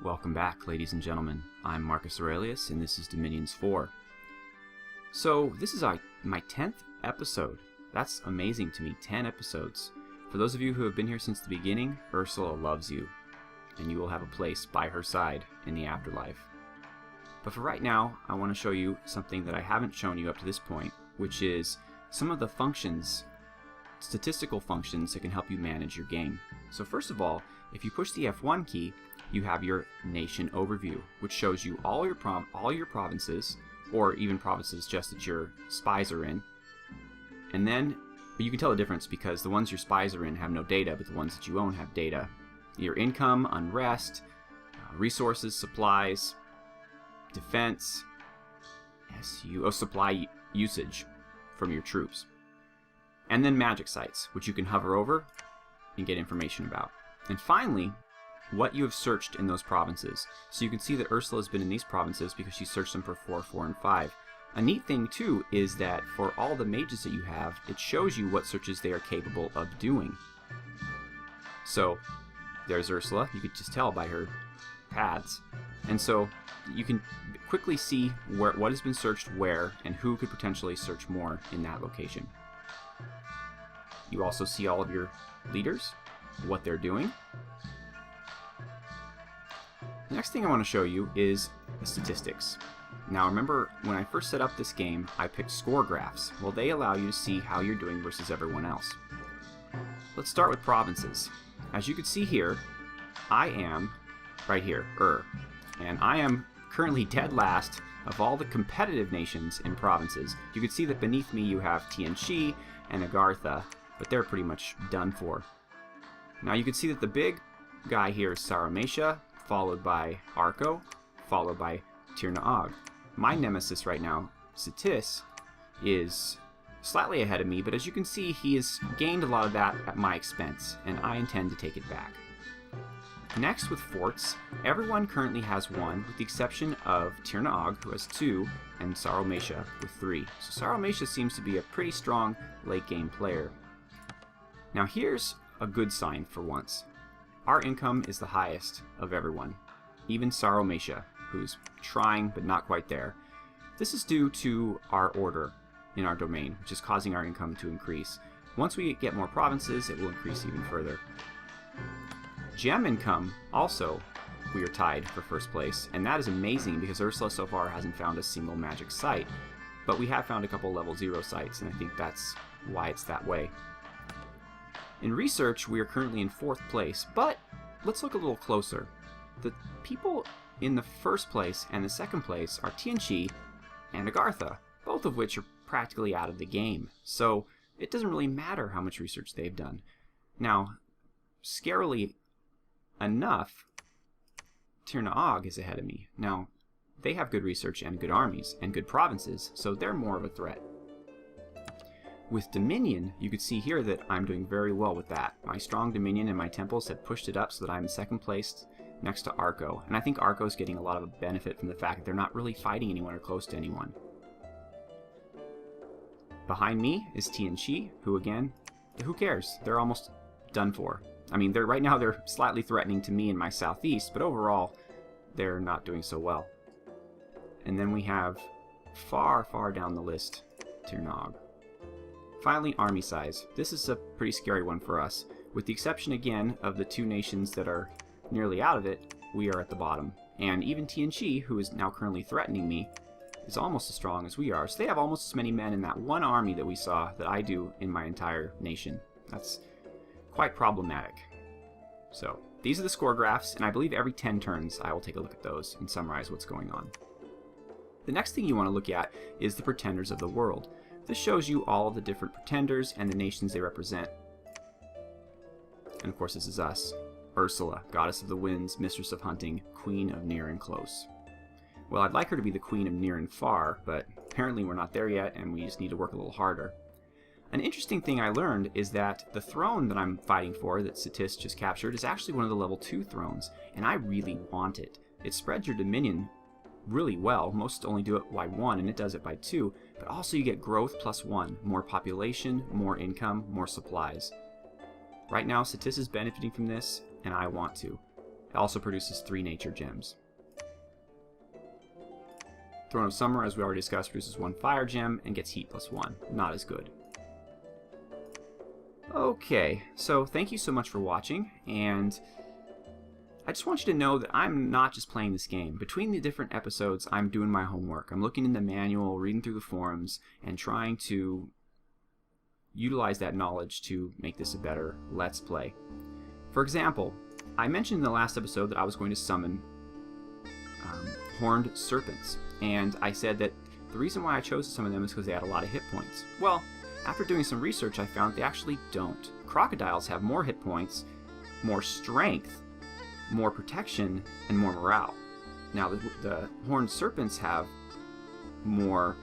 Welcome back, ladies and gentlemen. I'm Marcus Aurelius, and this is Dominions 4. So, this is my 10th episode. That's amazing to me, 10 episodes. For those of you who have been here since the beginning, Ursula loves you, and you will have a place by her side in the afterlife. But for right now, I want to show you something that I haven't shown you up to this point, which is some of the functions, statistical functions that can help you manage your game. So first of all, if you push the F1 key, you have your nation overview, which shows you all your provinces, or even provinces just that your spies are in. And then you can tell the difference because the ones your spies are in have no data, but the ones that you own have data. Your income, unrest, resources, supplies, defense, supply usage from your troops. And then magic sites, which you can hover over and get information about. And finally, what you have searched in those provinces. So you can see that Ursula has been in these provinces because she searched them for 4, 4, and 5. A neat thing too is that for all the mages that you have, it shows you what searches they are capable of doing. So there's Ursula, you could just tell by her paths. And so you can quickly see what has been searched where and who could potentially search more in that location. You also see all of your leaders, what they're doing. The next thing I want to show you is the statistics. Now remember, when I first set up this game, I picked score graphs. Well, they allow you to see how you're doing versus everyone else. Let's start with provinces. As you can see here, I am right here, and I am currently dead last of all the competitive nations in provinces. You can see that beneath me you have Tianchi and Agartha, but they're pretty much done for. Now you can see that the big guy here is Saramatia, followed by Arco, followed by Tirnaag. My nemesis right now, Sitis, is slightly ahead of me, but as you can see, he has gained a lot of that at my expense, and I intend to take it back. Next, with forts, everyone currently has 1, with the exception of Tirnaag, who has 2, and Saramatia with 3. So Saramatia seems to be a pretty strong late-game player. Now here's a good sign for once. Our income is the highest of everyone, even Saramatia, who's trying but not quite there. This is due to our order in our domain, which is causing our income to increase. Once we get more provinces, it will increase even further. Gem income, also, we are tied for first place, and that is amazing because Ursula so far hasn't found a single magic site, but we have found a couple level 0 sites, and I think that's why it's that way. In research, we are currently in 4th place, but let's look a little closer. The people in the 1st place and the 2nd place are Tianchi and Agartha, both of which are practically out of the game, so it doesn't really matter how much research they've done. Now, scarily enough, Tirnaag is ahead of me. Now, they have good research and good armies and good provinces, so they're more of a threat. With Dominion, you can see here that I'm doing very well with that. My strong Dominion and my temples have pushed it up so that I'm in 2nd place next to Arco. And I think Arco's getting a lot of a benefit from the fact that they're not really fighting anyone or close to anyone. Behind me is Tianchi, who again, who cares? They're almost done for. I mean, right now they're slightly threatening to me in my southeast, but overall, they're not doing so well. And then we have, far, far down the list, Tirnaag. Finally, army size. This is a pretty scary one for us. With the exception, again, of the 2 nations that are nearly out of it, we are at the bottom. And even Tianchi, who is now currently threatening me, is almost as strong as we are. So they have almost as many men in that one army that we saw that I do in my entire nation. That's quite problematic. So, these are the score graphs, and I believe every 10 turns I will take a look at those and summarize what's going on. The next thing you want to look at is the pretenders of the world. This shows you all of the different pretenders and the nations they represent. And of course this is us. Ursula, goddess of the winds, mistress of hunting, queen of near and close. Well, I'd like her to be the queen of near and far, but apparently we're not there yet and we just need to work a little harder. An interesting thing I learned is that the throne that I'm fighting for, that Sitis just captured, is actually one of the level 2 thrones, and I really want it. It spreads your dominion really well. Most only do it by 1, and it does it by 2, but also you get growth plus 1, more population, more income, more supplies. Right now, Sitis is benefiting from this, and I want to. It also produces 3 nature gems. Throne of Summer, as we already discussed, produces 1 fire gem and gets heat +1. Not as good. Okay, so thank you so much for watching, and I just want you to know that I'm not just playing this game. Between the different episodes, I'm doing my homework. I'm looking in the manual, reading through the forums, and trying to utilize that knowledge to make this a better Let's Play. For example, I mentioned in the last episode that I was going to summon horned serpents, and I said that the reason why I chose to summon them is because they had a lot of hit points. Well, after doing some research, I found they actually don't. Crocodiles have more hit points, more strength, more protection, and more morale. Now, the horned serpents have more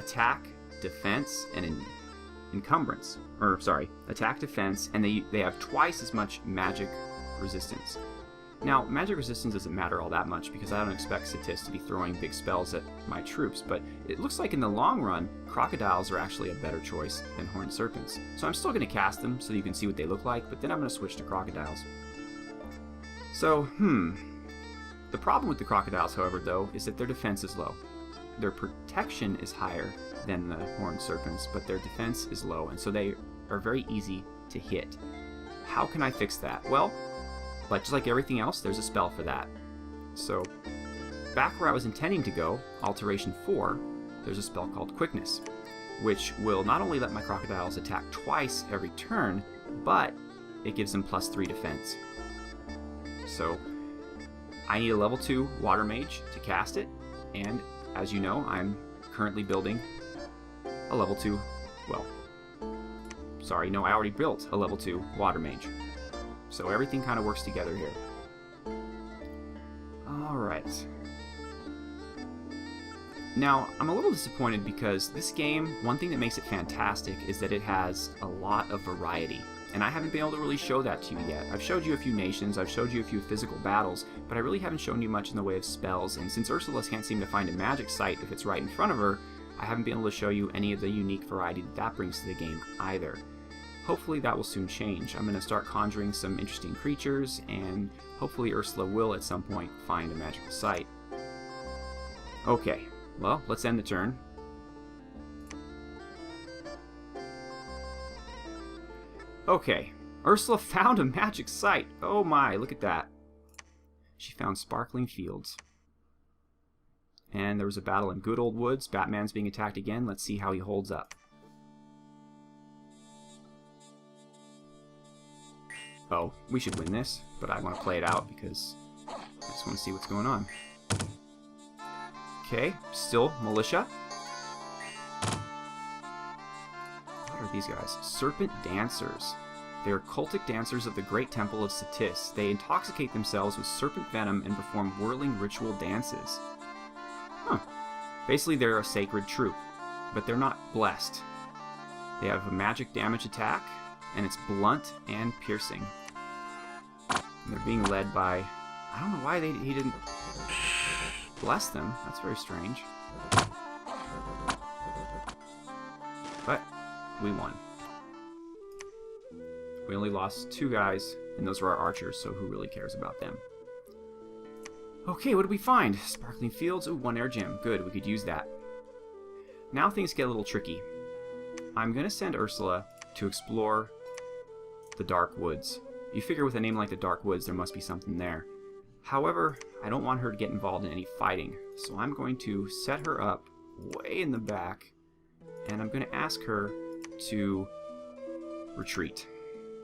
attack, defense, and encumbrance. Or, sorry, attack, defense, and they have twice as much magic resistance. Now, magic resistance doesn't matter all that much because I don't expect Satis to be throwing big spells at my troops, but it looks like in the long run, crocodiles are actually a better choice than horned serpents. So I'm still going to cast them so you can see what they look like, but then I'm going to switch to crocodiles. So, the problem with the crocodiles, however, though, is that their defense is low. Their protection is higher than the horned serpents, but their defense is low, and so they are very easy to hit. How can I fix that? Well, just like everything else, there's a spell for that. So, back where I was intending to go, Alteration 4, there's a spell called Quickness, which will not only let my crocodiles attack twice every turn, but it gives them +3 defense. So, I need a level 2 Water Mage to cast it, and as you know, I'm currently building a level 2, well, sorry, no, I already built a level 2 Water Mage. So everything kind of works together here. Alright. Now, I'm a little disappointed because this game, one thing that makes it fantastic is that it has a lot of variety. And I haven't been able to really show that to you yet. I've showed you a few nations, I've showed you a few physical battles, but I really haven't shown you much in the way of spells, and since Ursula can't seem to find a magic site if it's right in front of her, I haven't been able to show you any of the unique variety that brings to the game either. Hopefully that will soon change. I'm going to start conjuring some interesting creatures, and hopefully Ursula will at some point find a magical site. Okay, well, let's end the turn. Okay, Ursula found a magic site. Oh my, look at that. She found sparkling fields. And there was a battle in Good Old Woods. Batman's being attacked again. Let's see how he holds up. Oh, we should win this, but I want to play it out because I just want to see what's going on. Okay, still militia. What are these guys? Serpent dancers. They are cultic dancers of the great temple of Satis. They intoxicate themselves with serpent venom and perform whirling ritual dances. Huh. Basically, they're a sacred troop, but they're not blessed. They have a magic damage attack, and it's blunt and piercing. And they're being led by... I don't know why he didn't bless them. That's very strange. But we won. We only lost 2 guys, and those were our archers, so who really cares about them? Okay, what did we find? Sparkling fields. Ooh, 1 air gem. Good, we could use that. Now things get a little tricky. I'm going to send Ursula to explore the Dark Woods. You figure with a name like the Dark Woods, there must be something there. However, I don't want her to get involved in any fighting, so I'm going to set her up way in the back, and I'm going to ask her to retreat.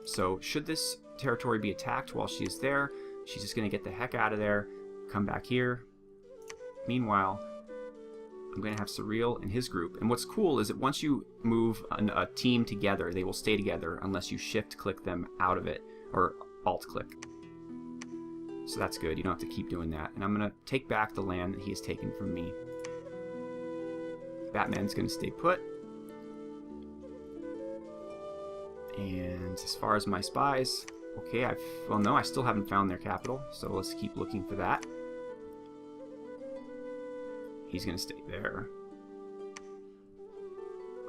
So should this territory be attacked while she is there, she's just going to get the heck out of there, come back here. Meanwhile, I'm going to have Surreal and his group. And what's cool is that once you move a team together, they will stay together unless you shift-click them out of it, or alt-click. So that's good. You don't have to keep doing that. And I'm going to take back the land that he has taken from me. Batman's going to stay put. And as far as my spies, okay, well, no, I still haven't found their capital, so let's keep looking for that. He's going to stay there.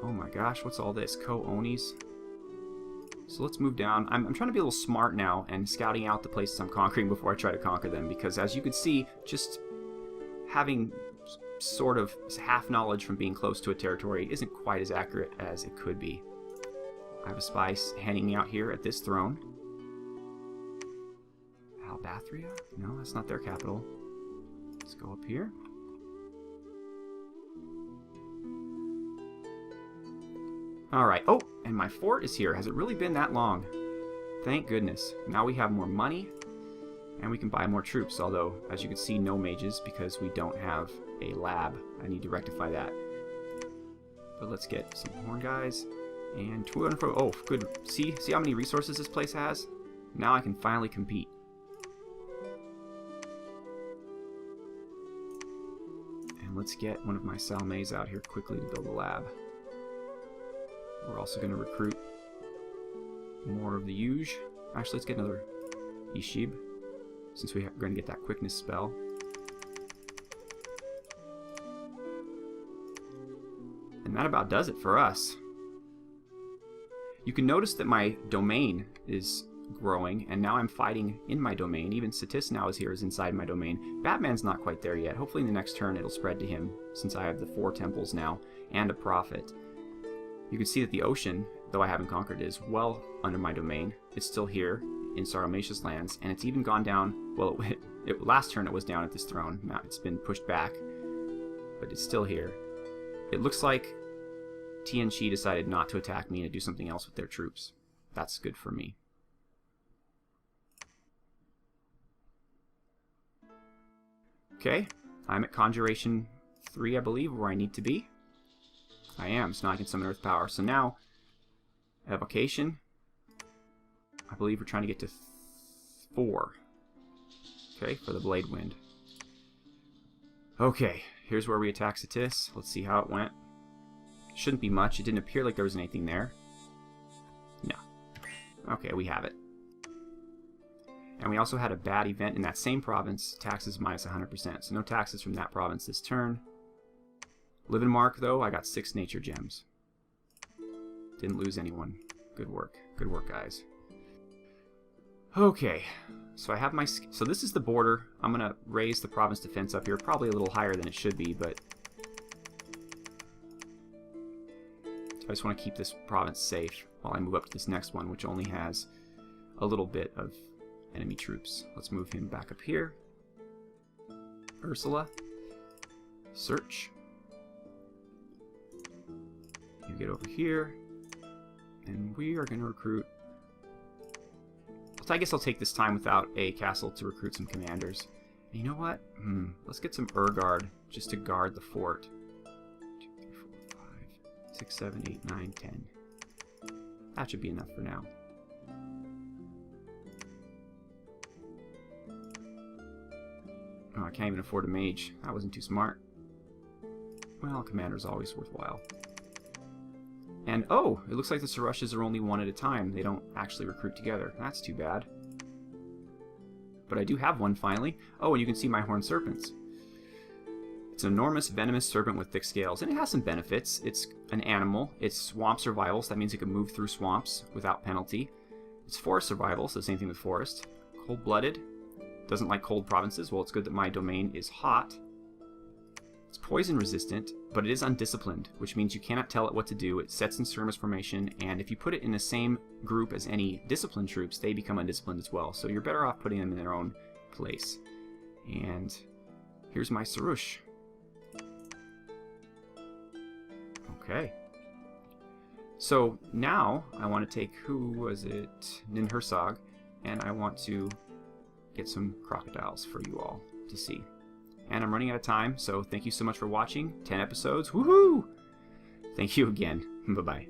Oh my gosh, what's all this? Co-Onis? So let's move down. I'm trying to be a little smart now and scouting out the places I'm conquering before I try to conquer them, because as you can see, just having sort of half knowledge from being close to a territory isn't quite as accurate as it could be. I have a spy hanging out here at this throne. Albathria? No, that's not their capital. Let's go up here. Alright, oh, and my fort is here. Has it really been that long? Thank goodness. Now we have more money, and we can buy more troops, although, as you can see, no mages, because we don't have a lab. I need to rectify that. But let's get some horn guys, and 200, oh, good. See how many resources this place has? Now I can finally compete. And let's get one of my Salmays out here quickly to build a lab. We're also going to recruit more of the Yuge. Actually, let's get another Ishib, since we're going to get that quickness spell. And that about does it for us. You can notice that my domain is growing, and now I'm fighting in my domain. Even Satis now is here, is inside my domain. Batman's not quite there yet. Hopefully in the next turn it'll spread to him, since I have the 4 temples now, and a prophet. You can see that the ocean, though I haven't conquered it, is well under my domain. It's still here in Saramatia's lands, and it's even gone down. Well, last turn it was down at this throne. Now it's been pushed back, but it's still here. It looks like Tianqi decided not to attack me and to do something else with their troops. That's good for me. Okay, I'm at Conjuration 3, I believe, where I need to be. I am, so now I can summon Earth Power. So now, Evocation. I believe we're trying to get to 4. Okay, for the Blade Wind. Okay, here's where we attack Satis. Let's see how it went. Shouldn't be much. It didn't appear like there was anything there. No. Okay, we have it. And we also had a bad event in that same province. Taxes minus 100%. So no taxes from that province this turn. Living Mark, though, I got 6 nature gems. Didn't lose anyone. Good work. Good work, guys. Okay. So I have my... So this is the border. I'm going to raise the province defense up here. Probably a little higher than it should be, but... I just want to keep this province safe while I move up to this next one, which only has a little bit of enemy troops. Let's move him back up here. Ursula. Search. You get over here, and we are going to recruit. I guess I'll take this time without a castle to recruit some commanders. And you know what? Let's get some Guard just to guard the fort. 2, 3, 4, 5, 6, 7, 8, 9, 10. That should be enough for now. Oh, I can't even afford a mage. That wasn't too smart. Well, commander's always worthwhile. And, oh, it looks like the Sarushes are only 1 at a time. They don't actually recruit together. That's too bad. But I do have one, finally. Oh, and you can see my horned serpents. It's an enormous, venomous serpent with thick scales. And it has some benefits. It's an animal. It's swamp survival, so that means it can move through swamps without penalty. It's forest survival, so same thing with forest. Cold-blooded. Doesn't like cold provinces. Well, it's good that my domain is hot. It's poison resistant, but it is undisciplined, which means you cannot tell it what to do. It sets in skirmish formation, and if you put it in the same group as any disciplined troops, they become undisciplined as well. So you're better off putting them in their own place. And here's my Sarush. Okay. So now I want to take, who was it? Ninhursag, and I want to get some crocodiles for you all to see. And I'm running out of time, so thank you so much for watching. 10 episodes. Woohoo! Thank you again. Bye-bye.